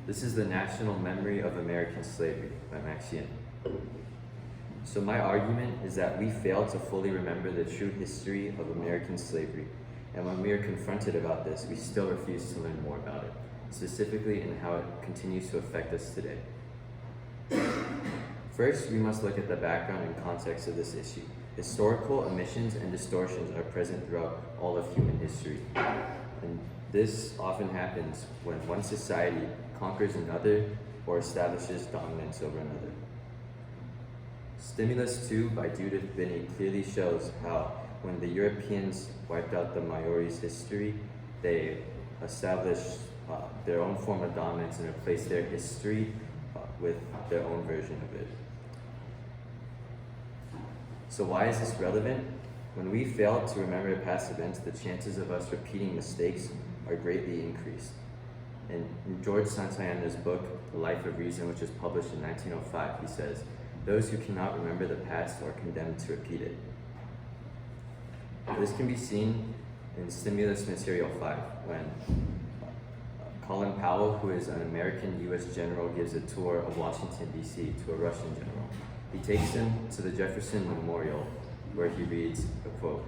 This is the National Memory of American Slavery by Max Yin. So my argument is that we fail to fully remember the true history of American slavery, and when we are confronted about this, we still refuse to learn more about it, specifically in how it continues to affect us today. First, we must look at the background and context of this issue. Historical omissions and distortions are present throughout all of human history, and this often happens when one society conquers another or establishes dominance over another. Stimulus 2 by Judith Binney clearly shows how when the Europeans wiped out the Maori's history, they established their own form of dominance and replaced their history with their own version of it. So why is this relevant? When we fail to remember past events, the chances of us repeating mistakes are greatly increased. In George Santayana's book, The Life of Reason, which was published in 1905, he says, "Those who cannot remember the past are condemned to repeat it." This can be seen in Stimulus Material 5, when Colin Powell, who is an American U.S. general, gives a tour of Washington, D.C. to a Russian general. He takes him to the Jefferson Memorial, where he reads a quote,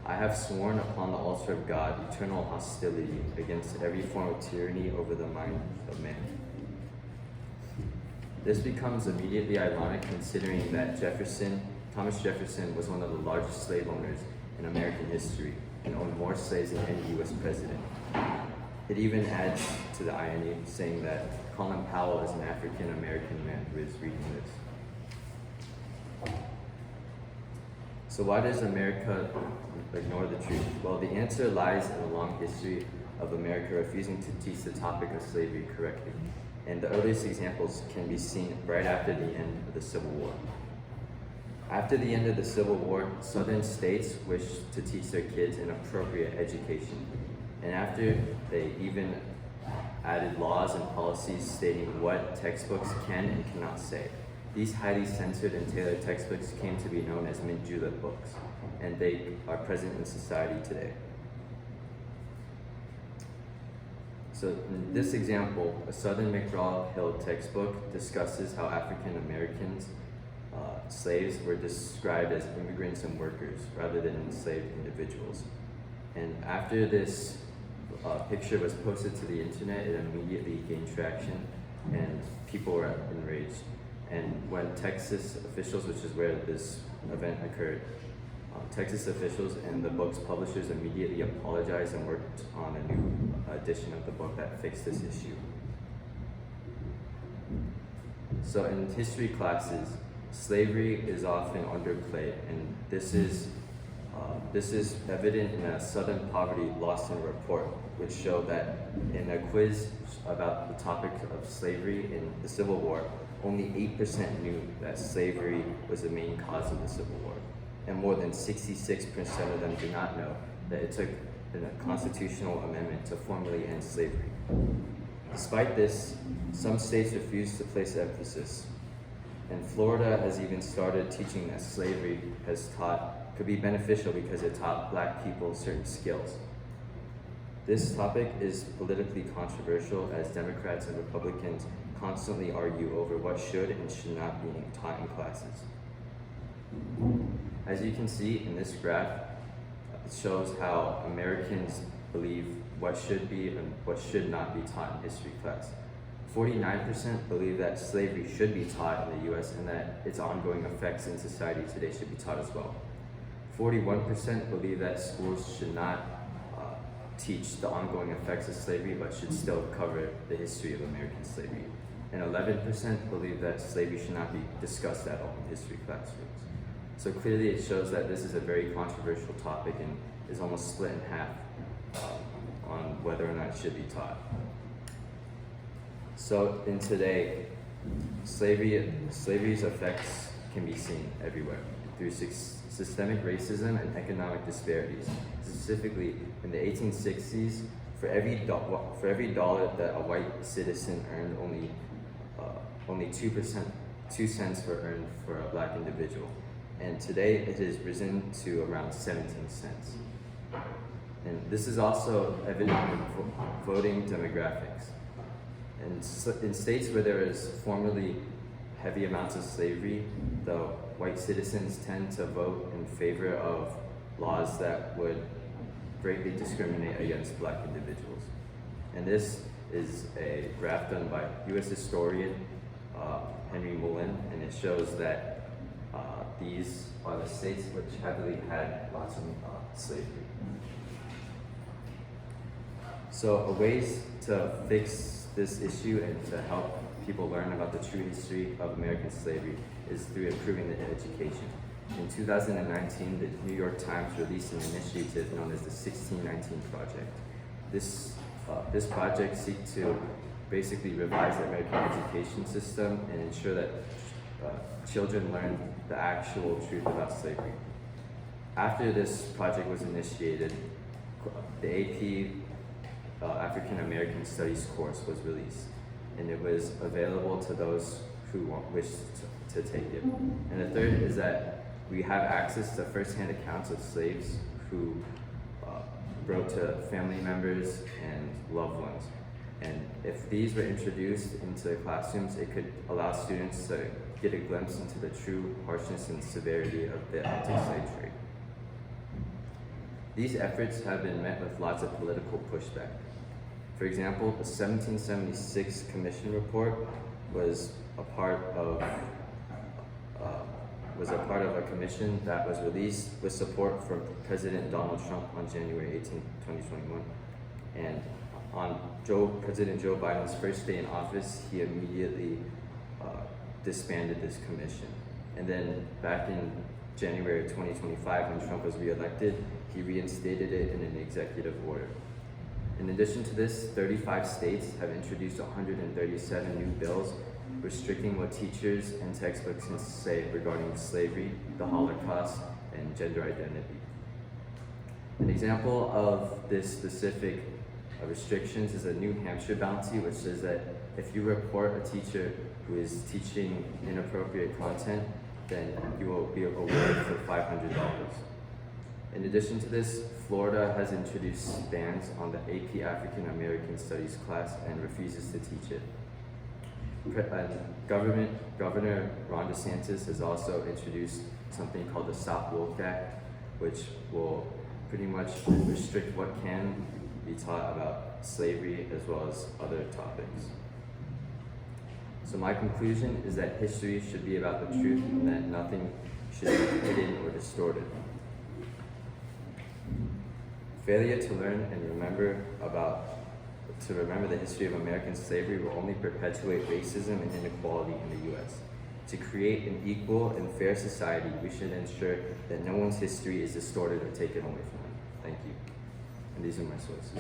"I have sworn upon the altar of God eternal hostility against every form of tyranny over the mind of man." This becomes immediately ironic considering that Thomas Jefferson was one of the largest slave owners in American history and owned more slaves than any U.S. president. It even adds to the irony, saying that Colin Powell is an African American man who is reading this. So why does America ignore the truth? Well, the answer lies in a long history of America refusing to teach the topic of slavery correctly. And the earliest examples can be seen right after the end of the Civil War. After the end of the Civil War, Southern states wished to teach their kids an appropriate education. And after they even added laws and policies stating what textbooks can and cannot say. These highly censored and tailored textbooks came to be known as mint julep books, and they are present in society today. So in this example, a Southern McGraw-Hill textbook discusses how African Americans, slaves, were described as immigrants and workers rather than enslaved individuals. And after this picture was posted to the internet, it immediately gained traction and people were enraged. And when Texas officials, which is where this event occurred, Texas officials and the book's publishers immediately apologized and worked on a new edition of the book that fixed this issue. So in history classes, slavery is often underplayed, and this is evident in a Southern Poverty Lost in Report, which showed that in a quiz about the topic of slavery in the Civil War, only 8% knew that slavery was the main cause of the Civil War, and more than 66% of them do not know that it took a constitutional amendment to formally end slavery. Despite this, some states refuse to place emphasis, and Florida has even started teaching that slavery could be beneficial because it taught Black people certain skills. This topic is politically controversial as Democrats and Republicans constantly argue over what should and should not be taught in classes. As you can see in this graph, it shows how Americans believe what should be and what should not be taught in history class. 49% believe that slavery should be taught in the US and that its ongoing effects in society today should be taught as well. 41% believe that schools should not teach the ongoing effects of slavery but should still cover the history of American slavery. And 11% believe that slavery should not be discussed at all in history classrooms. So clearly it shows that this is a very controversial topic and is almost split in half on whether or not it should be taught. So in today, slavery's effects can be seen everywhere through systemic racism and economic disparities. Specifically, in the 1860s, for every dollar that a white citizen earned, only 2 cents were earned for a Black individual. And today it has risen to around 17 cents. And this is also evident in voting demographics. In states where there is formerly heavy amounts of slavery, the white citizens tend to vote in favor of laws that would greatly discriminate against black individuals. And this is a graph done by U.S. historian Henry Mullen, and it shows that these are the states which heavily had lots of slavery. So ways to fix this issue and to help people learn about the true history of American slavery is through improving the education. In 2019, the New York Times released an initiative known as the 1619 Project. This project seeks to basically revise the American education system and ensure that children learn the actual truth about slavery. After this project was initiated, the AP African American Studies course was released, and it was available to those who wished to take it. And the third is that we have access to first-hand accounts of slaves who wrote to family members and loved ones. And if these were introduced into the classrooms, it could allow students to get a glimpse into the true harshness and severity of the anti-slave trade. These efforts have been met with lots of political pushback. For example, the 1776 Commission report was a part of a commission that was released with support from President Donald Trump on January 18, 2021. And on President Joe Biden's first day in office, he immediately disbanded this commission. And then back in January of 2025, when Trump was reelected, he reinstated it in an executive order. In addition to this, 35 states have introduced 137 new bills restricting what teachers and textbooks can say regarding slavery, the Holocaust, and gender identity. An example of this specific restrictions is a New Hampshire bounty, which says that if you report a teacher who is teaching inappropriate content, then you will be awarded for $500. In addition to this, Florida has introduced bans on the AP African American Studies class and refuses to teach it. Governor Ron DeSantis has also introduced something called the Stop Woke Act, which will pretty much restrict what can be taught about slavery as well as other topics. So my conclusion is that history should be about the truth and that nothing should be hidden or distorted. Failure to learn and remember the history of American slavery will only perpetuate racism and inequality in the U.S. To create an equal and fair society, we should ensure that no one's history is distorted or taken away from them. Thank you. And these are my sources.